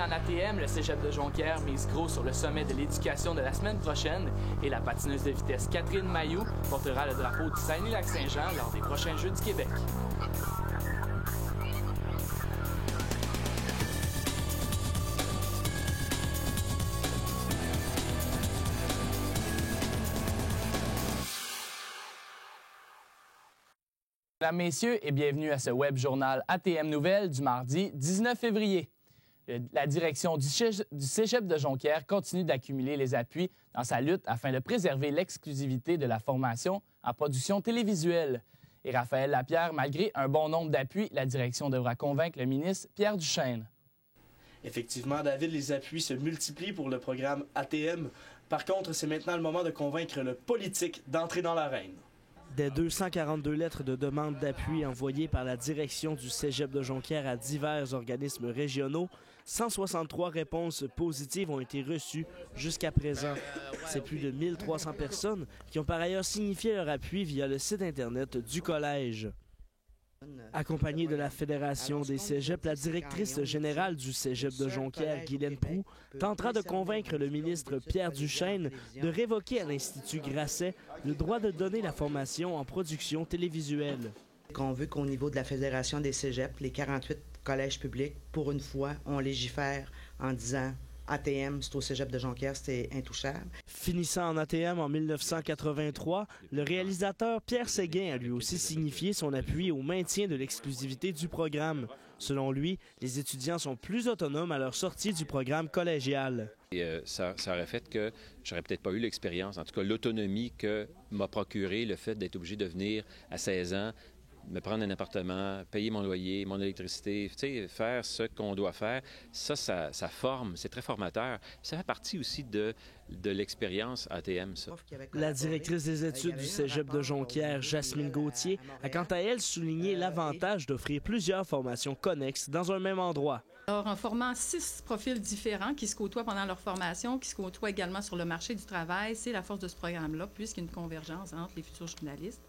en ATM, le Cégep de Jonquière mise gros sur le sommet de l'éducation de la semaine prochaine et la patineuse de vitesse Catherine Mailloux portera le drapeau du Saguenay-Lac-Saint-Jean lors des prochains Jeux du Québec. Mesdames, Messieurs, et bienvenue à ce web journal ATM Nouvelles du mardi 19 février. La direction du Cégep de Jonquière continue d'accumuler les appuis dans sa lutte afin de préserver l'exclusivité de la formation en production télévisuelle. Et Raphaël Lapierre, malgré un bon nombre d'appuis, la direction devra convaincre le ministre Pierre Duchesne. Effectivement, David, les appuis se multiplient pour le programme ATM. Par contre, c'est maintenant le moment de convaincre le politique d'entrer dans l'arène. Des 242 lettres de demande d'appui envoyées par la direction du Cégep de Jonquière à divers organismes régionaux, 163 réponses positives ont été reçues jusqu'à présent. C'est plus de 1300 personnes qui ont par ailleurs signifié leur appui via le site Internet du collège. Accompagnée de la Fédération des cégeps, la directrice générale du Cégep de Jonquière, Guylaine Proulx, tentera de convaincre le ministre Pierre Duchesne de révoquer à l'Institut Grasset le droit de donner la formation en production télévisuelle. On veut qu'au niveau de la Fédération des cégeps, les 48 collèges publics, pour une fois, on légifère en disant ATM, c'est au Cégep de Jonquière, c'est intouchable. Finissant en ATM en 1983, le réalisateur Pierre Séguin a lui aussi signifié son appui au maintien de l'exclusivité du programme. Selon lui, les étudiants sont plus autonomes à leur sortie du programme collégial. Ça aurait fait que j'aurais peut-être pas eu l'expérience, en tout cas l'autonomie que m'a procuré le fait d'être obligé de venir à 16 ans, me prendre un appartement, payer mon loyer, mon électricité, tu sais, faire ce qu'on doit faire, ça forme, c'est très formateur. Ça fait partie aussi de l'expérience ATM, ça. La directrice des études du Cégep de Jonquière, Jasmine Gauthier, a quant à elle souligné l'avantage d'offrir plusieurs formations connexes dans un même endroit. Alors, en formant 6 profils différents qui se côtoient pendant leur formation, qui se côtoient également sur le marché du travail, c'est la force de ce programme-là, puisqu'il y a une convergence entre les futurs journalistes.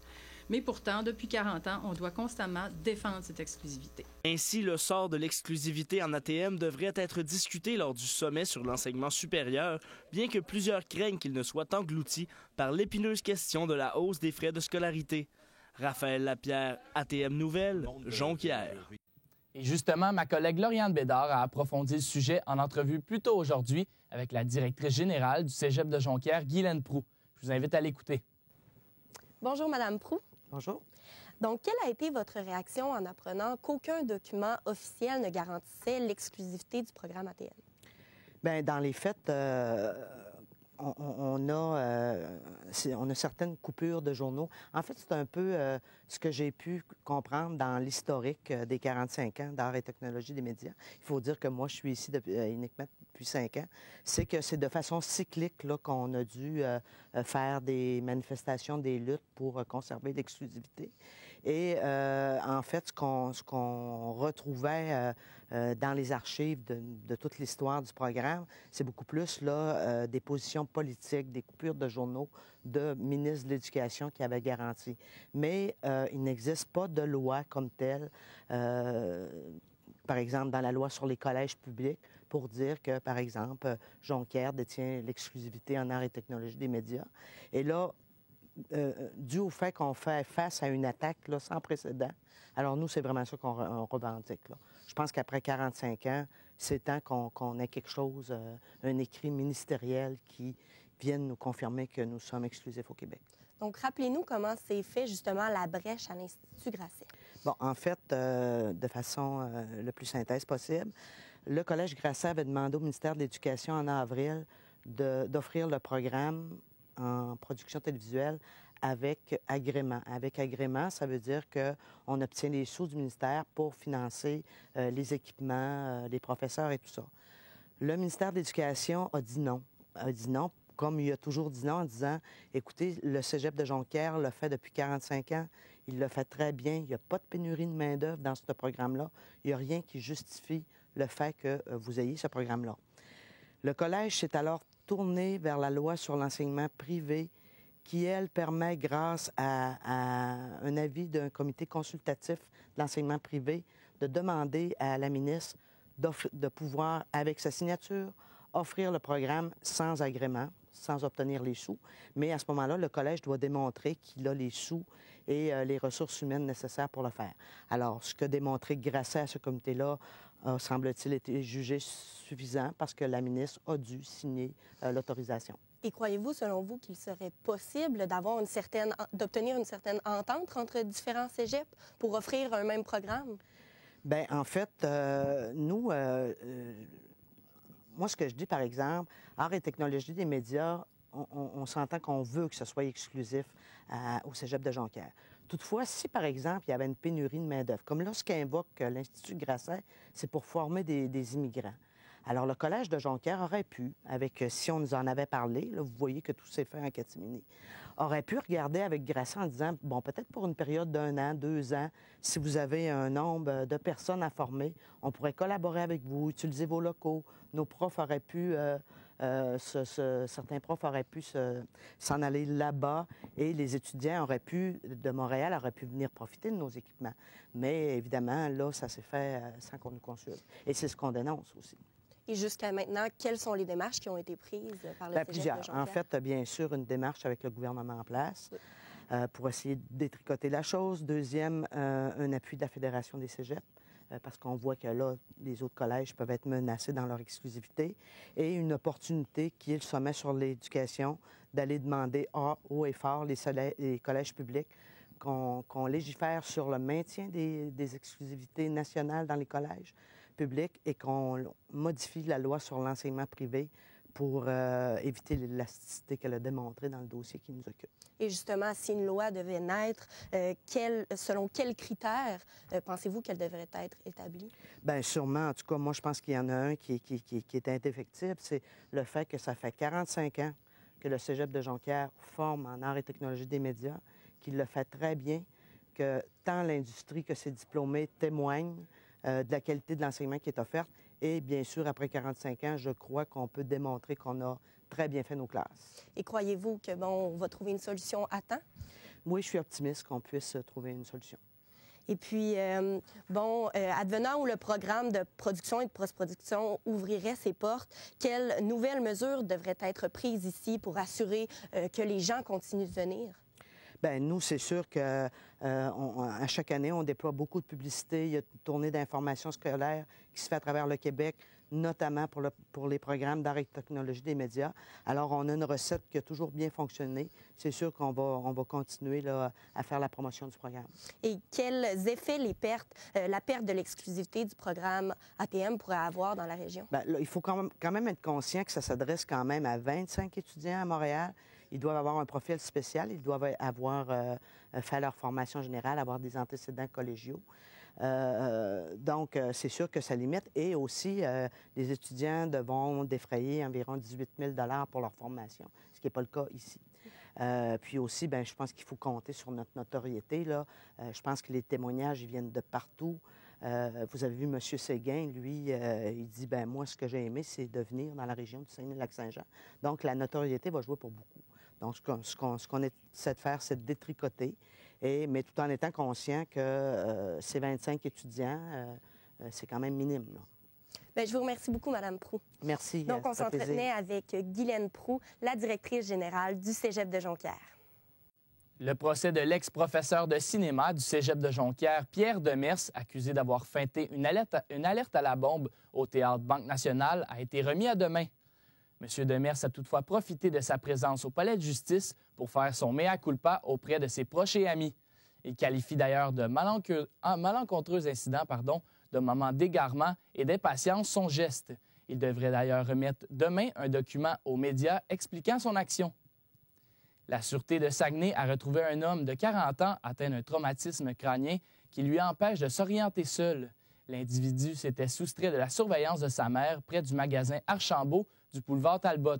Mais pourtant, depuis 40 ans, on doit constamment défendre cette exclusivité. Ainsi, le sort de l'exclusivité en ATM devrait être discuté lors du sommet sur l'enseignement supérieur, bien que plusieurs craignent qu'il ne soit englouti par l'épineuse question de la hausse des frais de scolarité. Raphaël Lapierre, ATM Nouvelles, Jonquière. Et justement, ma collègue Lauriane Bédard a approfondi le sujet en entrevue plus tôt aujourd'hui avec la directrice générale du Cégep de Jonquière, Guylaine Proulx. Je vous invite à l'écouter. Bonjour, Madame Proulx. Bonjour. Donc, quelle a été votre réaction en apprenant qu'aucun document officiel ne garantissait l'exclusivité du programme ATM? Bien, dans les faits, on a certaines coupures de journaux. En fait, c'est un peu ce que j'ai pu comprendre dans l'historique des 45 ans d'art et technologie des médias. Il faut dire que moi, je suis ici uniquement depuis 5 ans. C'est que c'est de façon cyclique là, qu'on a dû faire des manifestations, des luttes pour conserver l'exclusivité. Et en fait, ce qu'on retrouvait dans les archives de toute l'histoire du programme, c'est beaucoup plus là, des positions politiques, des coupures de journaux de ministres de l'Éducation qui avaient garanti. Mais il n'existe pas de loi comme telle, par exemple dans la loi sur les collèges publics, pour dire que, par exemple, Jonquière détient l'exclusivité en arts et technologie des médias. Et là, dû au fait qu'on fait face à une attaque là, sans précédent, alors nous, c'est vraiment ça qu'on revendique. Là. Je pense qu'après 45 ans, c'est temps qu'on ait quelque chose, un écrit ministériel qui vienne nous confirmer que nous sommes exclusifs au Québec. Donc, rappelez-nous comment s'est fait justement la brèche à l'Institut Grasset. Bon, en fait, de façon le plus synthèse possible, le Collège Grasset avait demandé au ministère de l'Éducation en avril d'offrir le programme en production télévisuelle avec agrément. Avec agrément, ça veut dire qu'on obtient les sous du ministère pour financer les équipements, les professeurs et tout ça. Le ministère de l'Éducation a dit non. Comme il a toujours dit non, en disant, écoutez, le Cégep de Jonquière l'a fait depuis 45 ans, il le fait très bien, il n'y a pas de pénurie de main-d'œuvre dans ce programme-là, il n'y a rien qui justifie le fait que vous ayez ce programme-là. Le collège s'est alors tourné vers la loi sur l'enseignement privé qui, elle, permet, grâce à un avis d'un comité consultatif de l'enseignement privé, de demander à la ministre de pouvoir, avec sa signature, offrir le programme sans agrément, sans obtenir les sous. Mais à ce moment-là, le collège doit démontrer qu'il a les sous et les ressources humaines nécessaires pour le faire. Alors, ce que démontré Grasset à ce comité-là a, semble-t-il, été jugé suffisant parce que la ministre a dû signer l'autorisation. Et croyez-vous, selon vous, qu'il serait possible d'obtenir une certaine entente entre différents cégeps pour offrir un même programme? Bien, en fait, nous, moi, ce que je dis, par exemple, Arts et technologies des médias, on s'entend qu'on veut que ce soit exclusif au cégep de Jonquière. Toutefois, si, par exemple, il y avait une pénurie de main-d'œuvre, comme là, ce qu'invoque l'Institut Grasset, c'est pour former des immigrants. Alors, le Collège de Jonquière aurait pu, si on nous en avait parlé, là, vous voyez que tout s'est fait en catimini, aurait pu regarder avec Grasset en disant, bon, peut-être pour une période d'1 an, 2 ans, si vous avez un nombre de personnes à former, on pourrait collaborer avec vous, utiliser vos locaux. Nos profs auraient pu, certains profs auraient pu s'en aller là-bas et les étudiants de Montréal auraient pu venir profiter de nos équipements. Mais évidemment, là, ça s'est fait sans qu'on nous consulte. Et c'est ce qu'on dénonce aussi. Et jusqu'à maintenant, quelles sont les démarches qui ont été prises par le cégep plusieurs. de Jonquière? En fait, bien sûr, une démarche avec le gouvernement en place pour essayer de détricoter la chose. Deuxième, un appui de la Fédération des cégeps, parce qu'on voit que là, les autres collèges peuvent être menacés dans leur exclusivité. Et une opportunité qui est le sommet sur l'éducation, d'aller demander haut et fort les collèges publics qu'on légifère sur le maintien des exclusivités nationales dans les collèges publics et qu'on modifie la loi sur l'enseignement privé pour éviter l'élasticité qu'elle a démontrée dans le dossier qui nous occupe. Et justement, si une loi devait naître, selon quels critères pensez-vous qu'elle devrait être établie? Bien, sûrement. En tout cas, moi, je pense qu'il y en a un qui est indéfectible. C'est le fait que ça fait 45 ans que le cégep de Jonquière forme en arts et technologies des médias, qu'il le fait très bien, que tant l'industrie que ses diplômés témoignent de la qualité de l'enseignement qui est offerte. Et bien sûr, après 45 ans, je crois qu'on peut démontrer qu'on a très bien fait nos classes. Et croyez-vous que, on va trouver une solution à temps? Oui, je suis optimiste qu'on puisse trouver une solution. Et puis, advenant où le programme de production et de post-production ouvrirait ses portes, quelles nouvelles mesures devraient être prises ici pour assurer que les gens continuent de venir? Bien, nous, c'est sûr qu'à chaque année, on déploie beaucoup de publicité. Il y a une tournée d'information scolaire qui se fait à travers le Québec, notamment pour les programmes d'art et technologie des médias. Alors, on a une recette qui a toujours bien fonctionné. C'est sûr qu'on va continuer là, à faire la promotion du programme. Et quels effets la perte de l'exclusivité du programme ATM pourrait avoir dans la région? Bien, là, il faut quand même être conscient que ça s'adresse quand même à 25 étudiants à Montréal. Ils doivent avoir un profil spécial, ils doivent avoir fait leur formation générale, avoir des antécédents collégiaux. Donc, c'est sûr que ça limite. Et aussi, les étudiants devront défrayer environ 18 000 $ pour leur formation, ce qui n'est pas le cas ici. Puis aussi, bien, je pense qu'il faut compter sur notre notoriété, là. Je pense que les témoignages, ils viennent de partout. Vous avez vu M. Séguin, lui, il dit, bien, moi, ce que j'ai aimé, c'est de venir dans la région du Saguenay-Lac-Saint-Jean. Donc, la notoriété va jouer pour beaucoup. Donc, ce qu'on essaie de faire, c'est de détricoter, mais tout en étant conscient que ces 25 étudiants, c'est quand même minime, là. Bien, je vous remercie beaucoup, Mme Proulx. Merci. Donc, on s'entretenait avec Guylaine Proulx, la directrice générale du cégep de Jonquière. Le procès de l'ex-professeur de cinéma du cégep de Jonquière, Pierre Demers, accusé d'avoir feinté une alerte à la bombe au théâtre Banque Nationale, a été remis à demain. M. Demers a toutefois profité de sa présence au palais de justice pour faire son mea culpa auprès de ses proches et amis. Il qualifie d'ailleurs de malencontreux incident, de moment d'égarement et d'impatience son geste. Il devrait d'ailleurs remettre demain un document aux médias expliquant son action. La Sûreté de Saguenay a retrouvé un homme de 40 ans atteint d'un traumatisme crânien qui lui empêche de s'orienter seul. L'individu s'était soustrait de la surveillance de sa mère près du magasin Archambault du boulevard Talbot.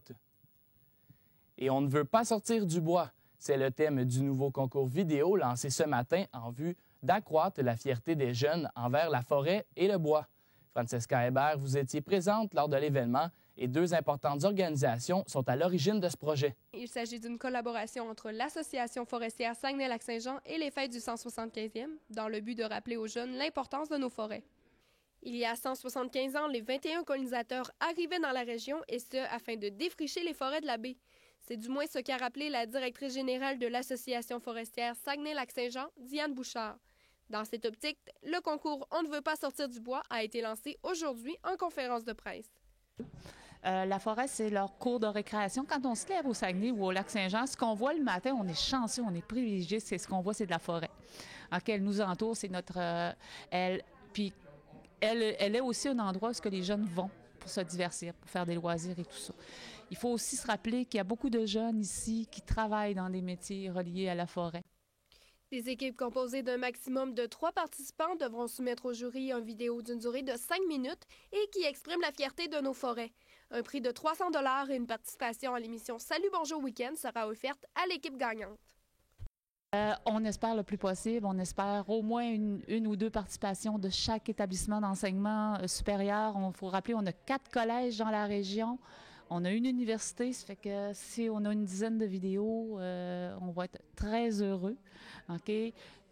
Et on ne veut pas sortir du bois. C'est le thème du nouveau concours vidéo lancé ce matin en vue d'accroître la fierté des jeunes envers la forêt et le bois. Francesca Hébert, vous étiez présente lors de l'événement et 2 importantes organisations sont à l'origine de ce projet. Il s'agit d'une collaboration entre l'Association forestière Saguenay-Lac-Saint-Jean et les Fêtes du 175e, dans le but de rappeler aux jeunes l'importance de nos forêts. Il y a 175 ans, les 21 colonisateurs arrivaient dans la région, et ce, afin de défricher les forêts de la baie. C'est du moins ce qu'a rappelé la directrice générale de l'Association forestière Saguenay-Lac-Saint-Jean, Diane Bouchard. Dans cette optique, le concours « On ne veut pas sortir du bois » a été lancé aujourd'hui en conférence de presse. La forêt, c'est leur cours de récréation. Quand on se lève au Saguenay ou au Lac-Saint-Jean, ce qu'on voit le matin, on est chanceux, on est privilégié, c'est ce qu'on voit, c'est de la forêt. Elle nous entoure, c'est notre... Puis elle est aussi un endroit où les jeunes vont pour se divertir, pour faire des loisirs et tout ça. Il faut aussi se rappeler qu'il y a beaucoup de jeunes ici qui travaillent dans des métiers reliés à la forêt. Des équipes composées d'un maximum de 3 participants devront soumettre au jury une vidéo d'une durée de 5 minutes et qui exprime la fierté de nos forêts. Un prix de 300 $ et une participation à l'émission Salut Bonjour Week-end sera offerte à l'équipe gagnante. On espère le plus possible. On espère au moins une ou deux participations de chaque établissement d'enseignement supérieur. Il faut rappeler, on a 4 collèges dans la région. On a une université, ça fait que si on a une dizaine de vidéos, on va être très heureux. OK?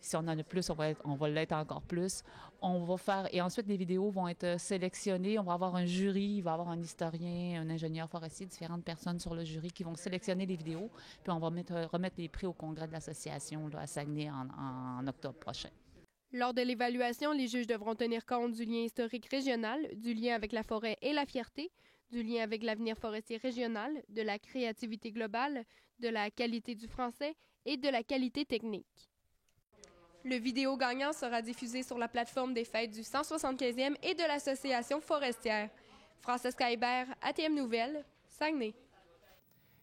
Si on en a plus, on va l'être encore plus. On va faire, et ensuite, les vidéos vont être sélectionnées. On va avoir un jury, il va y avoir un historien, un ingénieur forestier, différentes personnes sur le jury qui vont sélectionner les vidéos. Puis on va remettre les prix au congrès de l'association là, à Saguenay en octobre prochain. Lors de l'évaluation, les juges devront tenir compte du lien historique régional, du lien avec la forêt et la fierté, du lien avec l'avenir forestier régional, de la créativité globale, de la qualité du français et de la qualité technique. Le vidéo gagnant sera diffusé sur la plateforme des fêtes du 175e et de l'Association forestière. Francesca Hébert, ATM Nouvelles, Saguenay.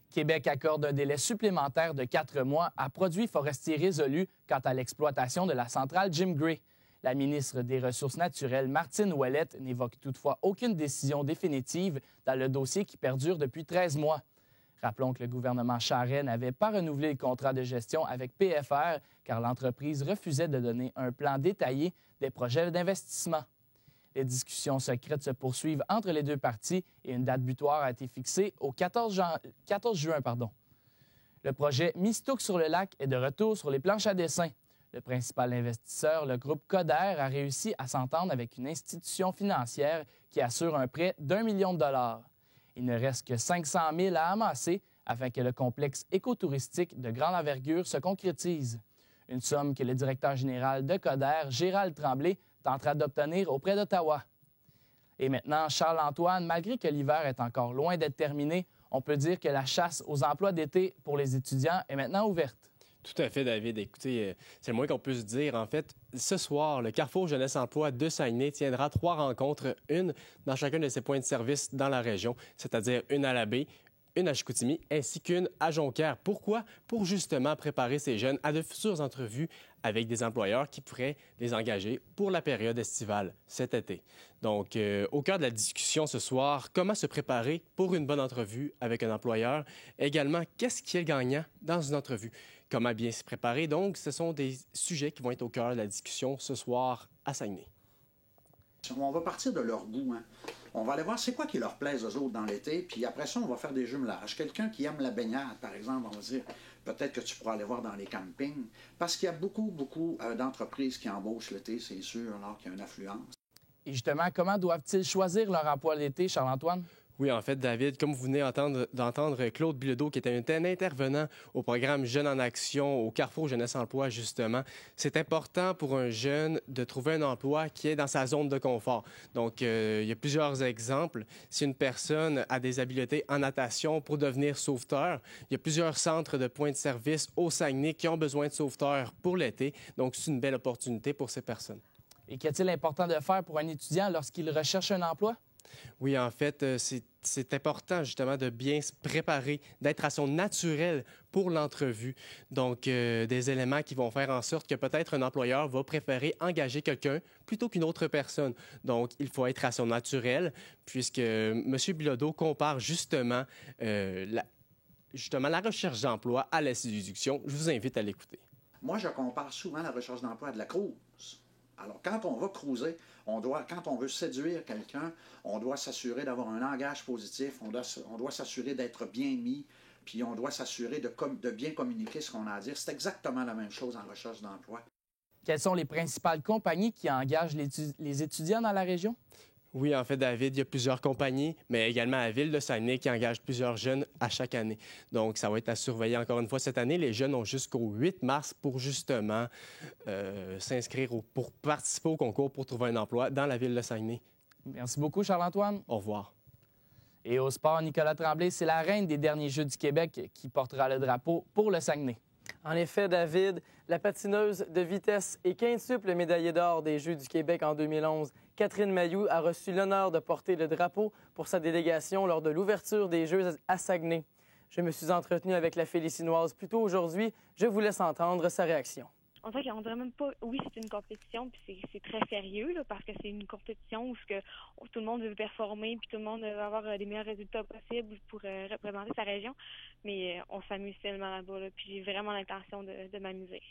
Québec accorde un délai supplémentaire de 4 mois à produits forestiers résolus quant à l'exploitation de la centrale Jim Gray. La ministre des Ressources naturelles, Martine Ouellette, n'évoque toutefois aucune décision définitive dans le dossier qui perdure depuis 13 mois. Rappelons que le gouvernement Charest n'avait pas renouvelé le contrat de gestion avec PFR car l'entreprise refusait de donner un plan détaillé des projets d'investissement. Les discussions secrètes se poursuivent entre les deux parties et une date butoir a été fixée au 14 juin. Le projet Mistook sur le lac est de retour sur les planches à dessin. Le principal investisseur, le groupe Coder, a réussi à s'entendre avec une institution financière qui assure un prêt d'1 million de dollars. Il ne reste que 500 000 à amasser afin que le complexe écotouristique de grande envergure se concrétise. Une somme que le directeur général de Coder, Gérald Tremblay, tentera d'obtenir auprès d'Ottawa. Et maintenant, Charles-Antoine, malgré que l'hiver est encore loin d'être terminé, on peut dire que la chasse aux emplois d'été pour les étudiants est maintenant ouverte. Tout à fait, David. Écoutez, c'est le moins qu'on puisse dire. En fait, ce soir, le Carrefour Jeunesse Emploi de Saguenay tiendra 3 rencontres, une dans chacun de ses points de service dans la région, c'est-à-dire une à la baie, une à Chicoutimi, ainsi qu'une à Jonquière. Pourquoi? Pour justement préparer ces jeunes à de futures entrevues avec des employeurs qui pourraient les engager pour la période estivale cet été. Donc, au cœur de la discussion ce soir, comment se préparer pour une bonne entrevue avec un employeur? Également, qu'est-ce qui est gagnant dans une entrevue? Comment bien s'y préparer? Donc, ce sont des sujets qui vont être au cœur de la discussion ce soir à Saguenay. On va partir de leur goût. Hein. On va aller voir c'est quoi qui leur plaise aux autres dans l'été, puis après ça, on va faire des jumelages. Quelqu'un qui aime la baignade, par exemple, on va dire peut-être que tu pourras aller voir dans les campings, parce qu'il y a beaucoup d'entreprises qui embauchent l'été, c'est sûr, alors qu'il y a une affluence. Et justement, comment doivent-ils choisir leur emploi l'été, Charles-Antoine? Oui, en fait, David, comme vous venez d'entendre Claude Bilodeau, qui était un intervenant au programme Jeunes en action au Carrefour Jeunesse Emploi, justement, c'est important pour un jeune de trouver un emploi qui est dans sa zone de confort. Donc, il y a plusieurs exemples. Si une personne a des habiletés en natation pour devenir sauveteur, il y a plusieurs centres de points de service au Saguenay qui ont besoin de sauveteurs pour l'été. Donc, c'est une belle opportunité pour ces personnes. Et qu'est-il important de faire pour un étudiant lorsqu'il recherche un emploi? Oui, en fait, c'est important justement de bien se préparer, d'être à son naturel pour l'entrevue. Donc, des éléments qui vont faire en sorte que peut-être un employeur va préférer engager quelqu'un plutôt qu'une autre personne. Donc, il faut être à son naturel, puisque M. Bilodeau compare justement la recherche d'emploi à la séduction. Je vous invite à l'écouter. Moi, je compare souvent la recherche d'emploi à de la cruise. Alors, quand on va cruiser, quand on veut séduire quelqu'un, on doit s'assurer d'avoir un langage positif, on doit s'assurer d'être bien mis, puis on doit s'assurer de bien communiquer ce qu'on a à dire. C'est exactement la même chose en recherche d'emploi. Quelles sont les principales compagnies qui engagent les étudiants dans la région? Oui, en fait, David, il y a plusieurs compagnies, mais également la Ville de Saguenay qui engage plusieurs jeunes à chaque année. Donc, ça va être à surveiller encore une fois cette année. Les jeunes ont jusqu'au 8 mars pour justement s'inscrire pour participer au concours pour trouver un emploi dans la Ville de Saguenay. Merci beaucoup, Charles-Antoine. Au revoir. Et au sport, Nicolas Tremblay, c'est la reine des derniers Jeux du Québec qui portera le drapeau pour le Saguenay. En effet, David, la patineuse de vitesse et quintuple médaillée d'or des Jeux du Québec en 2011, Catherine Mailloux, a reçu l'honneur de porter le drapeau pour sa délégation lors de l'ouverture des Jeux à Saguenay. Je me suis entretenu avec la Félicinoise plus tôt aujourd'hui. Je vous laisse entendre sa réaction. On dirait même pas, oui, c'est une compétition, puis c'est très sérieux, là, parce que c'est une compétition où tout le monde veut performer, puis tout le monde veut avoir les meilleurs résultats possibles pour représenter sa région. Mais on s'amuse tellement là-bas, là, puis j'ai vraiment l'intention de m'amuser.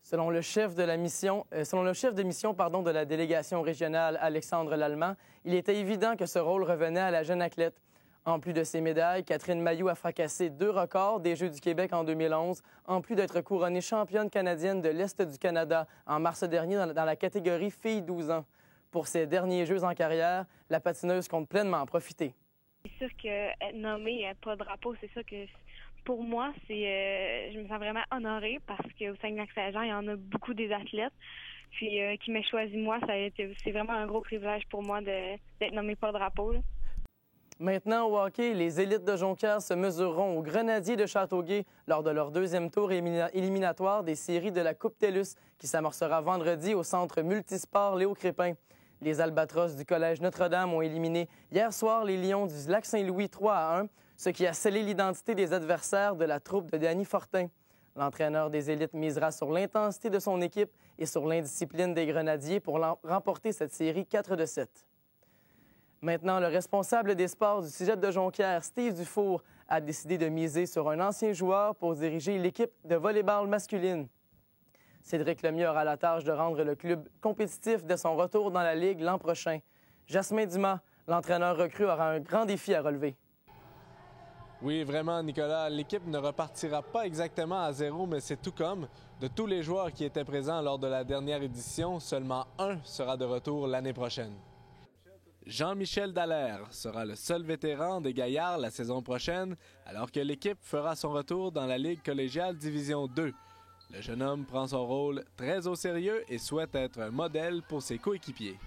Selon le chef de mission de la délégation régionale, Alexandre Lallemand, il était évident que ce rôle revenait à la jeune athlète. En plus de ses médailles, Catherine Mailloux a fracassé 2 records des Jeux du Québec en 2011, en plus d'être couronnée championne canadienne de l'Est du Canada en mars dernier dans la catégorie filles 12 ans. Pour ses derniers Jeux en carrière, la patineuse compte pleinement en profiter. C'est sûr que nommer pas de drapeau, c'est sûr que pour moi, je me sens vraiment honorée parce qu'au Saguenay-Lac-Saint-Jean, il y en a beaucoup des athlètes. Puis qui m'ait choisi moi, c'est vraiment un gros privilège pour moi d'être nommée pas de drapeau, là. Maintenant, au hockey, les élites de Jonquière se mesureront aux Grenadiers de Châteauguay lors de leur deuxième tour éliminatoire des séries de la Coupe TELUS qui s'amorcera vendredi au centre multisport Léo Crépin. Les Albatros du Collège Notre-Dame ont éliminé hier soir les Lions du Lac-Saint-Louis 3-1, ce qui a scellé l'identité des adversaires de la troupe de Danny Fortin. L'entraîneur des élites misera sur l'intensité de son équipe et sur l'indiscipline des Grenadiers pour remporter cette série 4-7. Maintenant, le responsable des sports du Cégep de Jonquière, Steve Dufour, a décidé de miser sur un ancien joueur pour diriger l'équipe de volleyball masculine. Cédric Lemieux aura la tâche de rendre le club compétitif dès son retour dans la Ligue l'an prochain. Jasmin Dumas, l'entraîneur recru, aura un grand défi à relever. Oui, vraiment, Nicolas. L'équipe ne repartira pas exactement à zéro, mais c'est tout comme. De tous les joueurs qui étaient présents lors de la dernière édition, seulement un sera de retour l'année prochaine. Jean-Michel Dallaire sera le seul vétéran des Gaillards la saison prochaine, alors que l'équipe fera son retour dans la Ligue collégiale Division 2. Le jeune homme prend son rôle très au sérieux et souhaite être un modèle pour ses coéquipiers.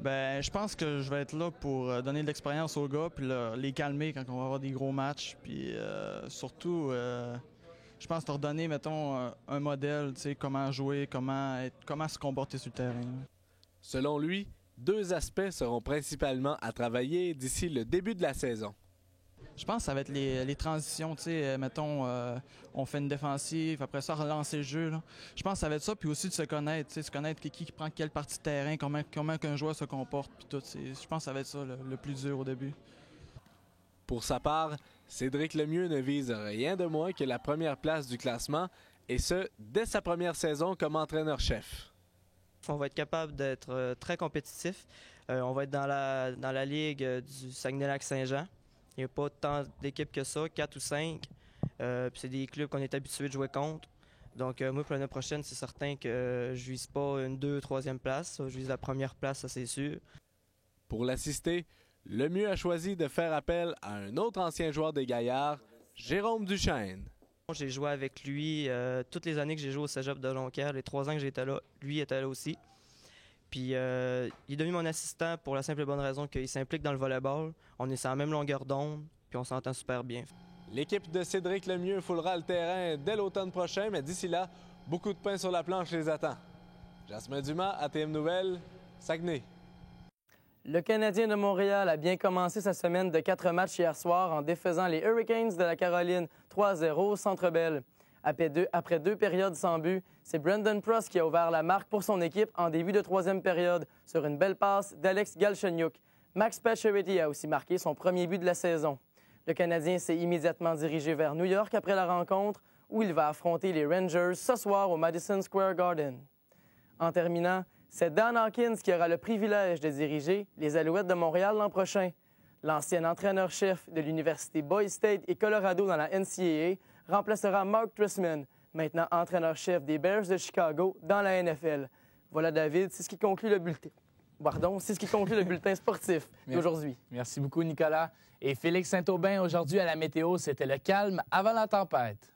Je pense que je vais être là pour donner de l'expérience aux gars puis les calmer quand on va avoir des gros matchs. Puis surtout, je pense leur donner, mettons, un modèle, tu sais, comment jouer, comment se comporter sur le terrain. Selon lui, 2 aspects seront principalement à travailler d'ici le début de la saison. Je pense que ça va être les transitions, tu sais, mettons, on fait une défensive, après ça, relancer le jeu, là. Je pense que ça va être ça, puis aussi de se connaître, tu sais, se connaître qui prend quelle partie de terrain, comment qu'un joueur se comporte, puis tout. Je pense que ça va être ça, le plus dur au début. Pour sa part, Cédric Lemieux ne vise rien de moins que la première place du classement, et ce, dès sa première saison comme entraîneur-chef. On va être capable d'être très compétitif. On va être dans la ligue du Saguenay-Lac-Saint-Jean. Il n'y a pas tant d'équipes que ça, 4 ou 5. Puis c'est des clubs qu'on est habitué de jouer contre. Donc moi, pour l'année prochaine, c'est certain que je vise pas une 2e, 3e place. Je vise la première place, ça c'est sûr. Pour l'assister, Lemieux a choisi de faire appel à un autre ancien joueur des Gaillards, Jérôme Duchesne. J'ai joué avec lui toutes les années que j'ai joué au Cégep de Jonquière. Les 3 ans que j'étais là, lui était là aussi. Puis il est devenu mon assistant pour la simple et bonne raison qu'il s'implique dans le volleyball. On est sur la même longueur d'onde, puis on s'entend super bien. L'équipe de Cédric Lemieux foulera le terrain dès l'automne prochain, mais d'ici là, beaucoup de pain sur la planche les attend. Jasmin Dumas, ATM Nouvelles, Saguenay. Le Canadien de Montréal a bien commencé sa semaine de 4 matchs hier soir en défaisant les Hurricanes de la Caroline 3-0 au Centre Bell. Après 2 périodes sans but, c'est Brandon Prost qui a ouvert la marque pour son équipe en début de 3e période sur une belle passe d'Alex Galchenyuk. Max Pacioretty a aussi marqué son premier but de la saison. Le Canadien s'est immédiatement dirigé vers New York après la rencontre où il va affronter les Rangers ce soir au Madison Square Garden. En terminant, c'est Dan Hawkins qui aura le privilège de diriger les Alouettes de Montréal l'an prochain. L'ancien entraîneur-chef de l'Université Boys State et Colorado dans la NCAA remplacera Mark Trestman, maintenant entraîneur-chef des Bears de Chicago dans la NFL. Voilà, David, c'est ce qui conclut le bulletin. Pardon, c'est ce qui conclut le bulletin sportif d'aujourd'hui. Merci beaucoup, Nicolas. Et Félix Saint-Aubin, aujourd'hui à la météo, c'était le calme avant la tempête.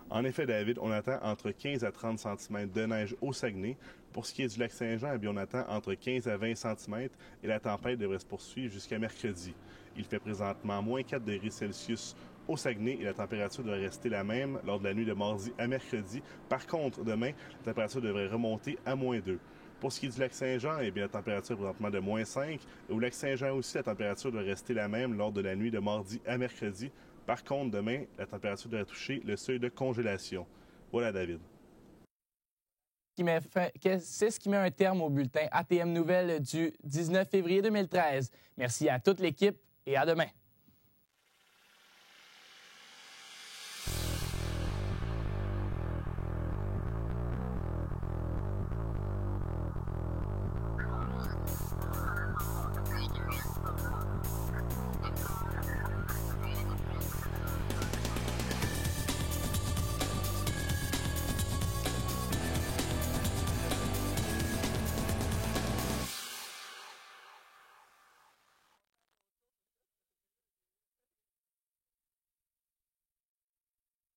En effet, David, on attend entre 15 à 30 cm de neige au Saguenay. Pour ce qui est du lac Saint-Jean, eh bien, on attend entre 15 à 20 cm et la tempête devrait se poursuivre jusqu'à mercredi. Il fait présentement moins 4 degrés Celsius au Saguenay et la température devrait rester la même lors de la nuit de mardi à mercredi. Par contre, demain, la température devrait remonter à moins 2. Pour ce qui est du lac Saint-Jean, eh bien, la température est présentement de moins 5. Et au lac Saint-Jean aussi, la température devrait rester la même lors de la nuit de mardi à mercredi. Par contre, demain, la température devrait toucher le seuil de congélation. Voilà, David. C'est ce qui met un terme au bulletin ATM Nouvelles du 19 février 2013. Merci à toute l'équipe et à demain.